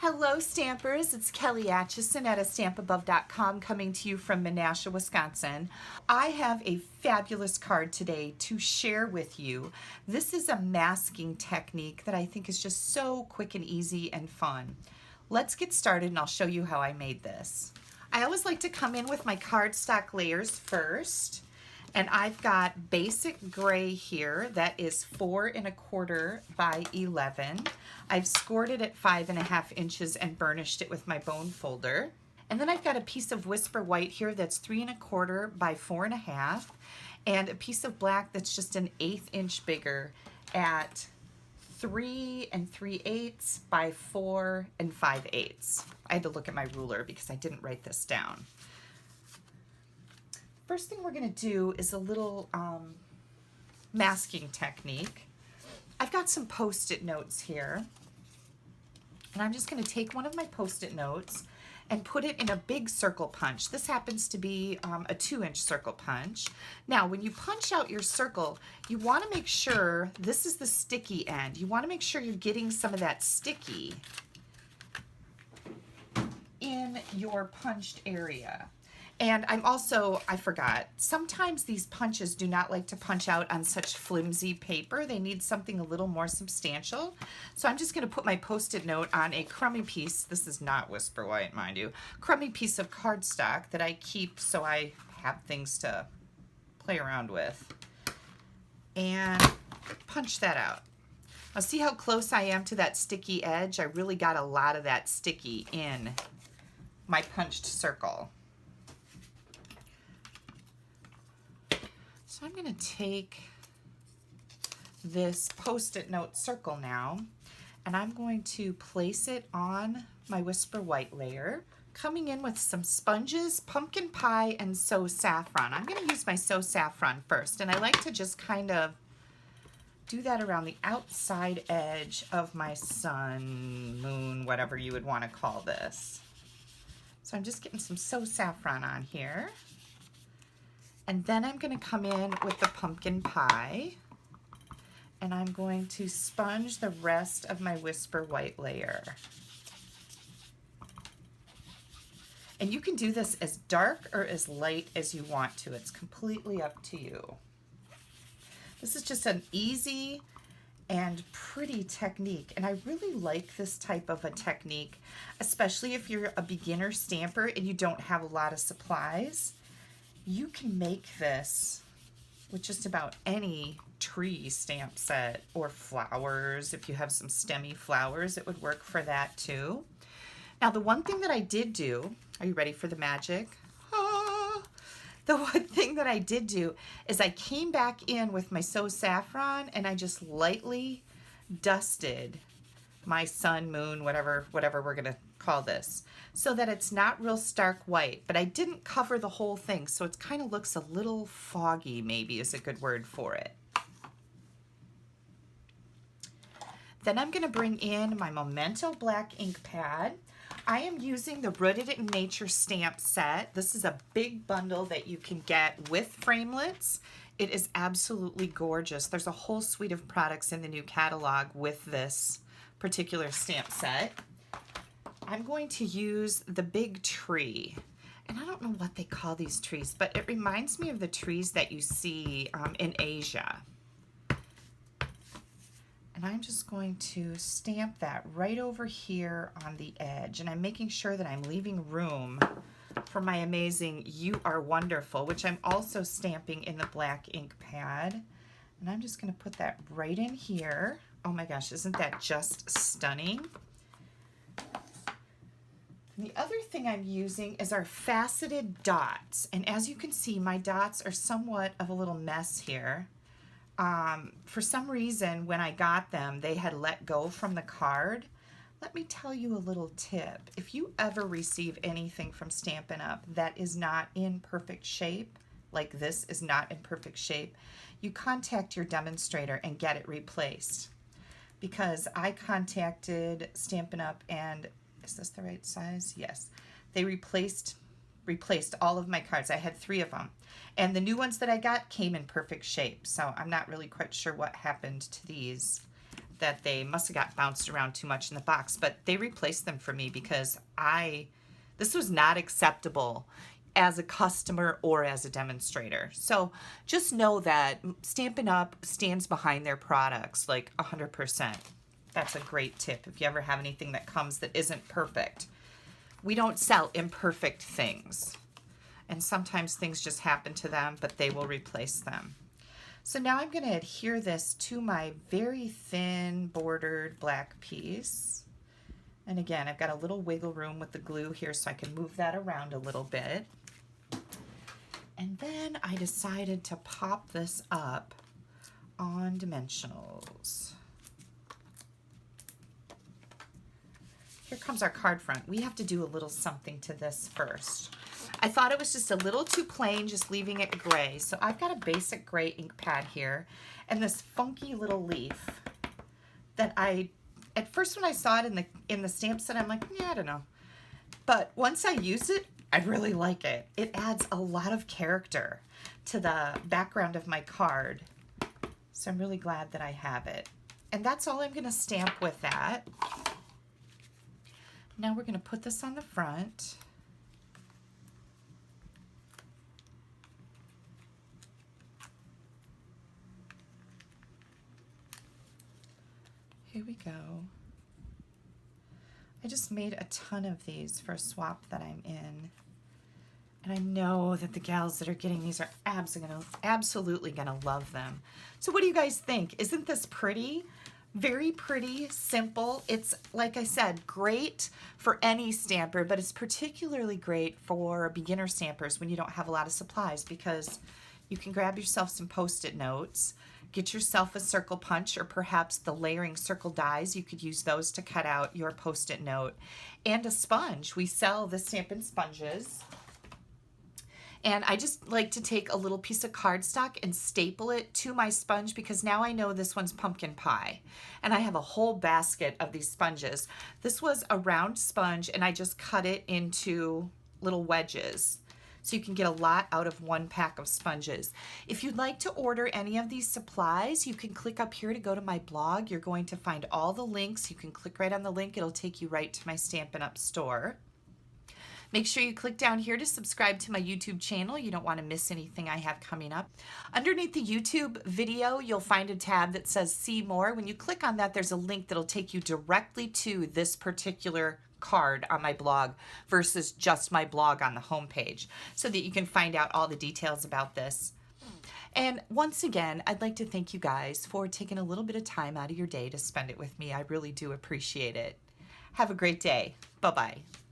Hello Stampers, it's Kelly Acheson at stampabove.com coming to you from Menasha, Wisconsin. I have a fabulous card today to share with you. This is a masking technique that I think is just so quick and easy and fun. Let's get started and I'll show you how I made this. I always like to come in with my cardstock layers first. And I've got basic gray here that is 4 1/4 by 11. I've scored it at 5 1/2 inches and burnished it with my bone folder. And then I've got a piece of Whisper White here that's 3 1/4 by 4 1/2, and a piece of black that's just an 1/8 inch bigger at 3 3/8 by 4 5/8. I had to look at my ruler because I didn't write this down. First thing we're going to do is a little masking technique. I've got some Post-it notes here, and I'm just going to take one of my Post-it notes and put it in a big circle punch. This happens to be a 2-inch circle punch. Now, when you punch out your circle, you want to make sure, this is the sticky end, you want to make sure you're getting some of that sticky in your punched area. And I forgot, sometimes these punches do not like to punch out on such flimsy paper. They need something a little more substantial. So I'm just going to put my Post-it note on a crummy piece, this is not Whisper White, mind you, crummy piece of cardstock that I keep so I have things to play around with. And punch that out. Now see how close I am to that sticky edge? I really got a lot of that sticky in my punched circle. So I'm going to take this Post-it note circle now, and I'm going to place it on my Whisper White layer, coming in with some sponges, pumpkin pie, and So Saffron. I'm going to use my So Saffron first, and I like to just kind of do that around the outside edge of my sun, moon, whatever you would want to call this. So I'm just getting some So Saffron on here. And then I'm going to come in with the pumpkin pie, and I'm going to sponge the rest of my Whisper White layer. And you can do this as dark or as light as you want to. It's completely up to you. This is just an easy and pretty technique, and I really like this type of a technique, especially if you're a beginner stamper and you don't have a lot of supplies. You can make this with just about any tree stamp set or flowers. If you have some stemmy flowers, it would work for that too. Now, the one thing that I did do, are you ready for the magic? The one thing that I did do is I came back in with my So Saffron and I just lightly dusted my sun, moon, whatever we're gonna call this, so that it's not real stark white, but I didn't cover the whole thing, so it kind of looks a little foggy, maybe is a good word for it. Then I'm gonna bring in my Memento black ink pad. I am using the Rooted in Nature stamp set. This is a big bundle that you can get with framelits. It is absolutely gorgeous. There's a whole suite of products in the new catalog with this particular stamp set. I'm going to use the big tree, and I don't know what they call these trees, but it reminds me of the trees that you see in Asia. And I'm just going to stamp that right over here on the edge, and I'm making sure that I'm leaving room for my amazing You Are Wonderful, which I'm also stamping in the black ink pad. And I'm just going to put that right in here. Oh my gosh, isn't that just stunning? And the other thing I'm using is our faceted dots. And as you can see, my dots are somewhat of a little mess here. For some reason, when I got them, they had let go from the card. Let me tell you a little tip. If you ever receive anything from Stampin' Up that is not in perfect shape, like this is not in perfect shape, you contact your demonstrator and get it replaced. Because I contacted Stampin' Up, and is this the right size? Yes. They replaced all of my cards. I had 3 of them. And the new ones that I got came in perfect shape. So I'm not really quite sure what happened to these. that they must have got bounced around too much in the box, but they replaced them for me because this was not acceptable as a customer or as a demonstrator. So just know that Stampin' Up! Stands behind their products like 100%. That's a great tip if you ever have anything that comes that isn't perfect. We don't sell imperfect things. And sometimes things just happen to them, but they will replace them. So now I'm going to adhere this to my very thin bordered black piece. And again, I've got a little wiggle room with the glue here so I can move that around a little bit. And then I decided to pop this up on dimensionals. Here comes our card front. We have to do a little something to this first. I thought it was just a little too plain, just leaving it gray. So I've got a basic gray ink pad here and this funky little leaf that at first when I saw it in the stamp set, I'm like, yeah, I don't know. But once I use it, I really like it. It adds a lot of character to the background of my card. So I'm really glad that I have it. And that's all I'm going to stamp with that. Now we're going to put this on the front. Here we go. I just made a ton of these for a swap that I'm in. And I know that the gals that are getting these are absolutely gonna love them. So what do you guys think? Isn't this pretty? Very pretty, simple. It's, like I said, great for any stamper, but it's particularly great for beginner stampers when you don't have a lot of supplies, because you can grab yourself some Post-it notes, get yourself a circle punch, or perhaps the layering circle dies. You could use those to cut out your Post-it note. And a sponge. We sell the Stampin' sponges. And I just like to take a little piece of cardstock and staple it to my sponge, because now I know this one's pumpkin pie. And I have a whole basket of these sponges. This was a round sponge and I just cut it into little wedges. So you can get a lot out of one pack of sponges. If you'd like to order any of these supplies, you can click up here to go to my blog. You're going to find all the links. You can click right on the link. It'll take you right to my Stampin' Up! Store. Make sure you click down here to subscribe to my YouTube channel. You don't want to miss anything I have coming up. Underneath the YouTube video, you'll find a tab that says See More. When you click on that, there's a link that'll take you directly to this particular card on my blog versus just my blog on the homepage, so that you can find out all the details about this. And once again, I'd like to thank you guys for taking a little bit of time out of your day to spend it with me. I really do appreciate it. Have a great day. Bye-bye.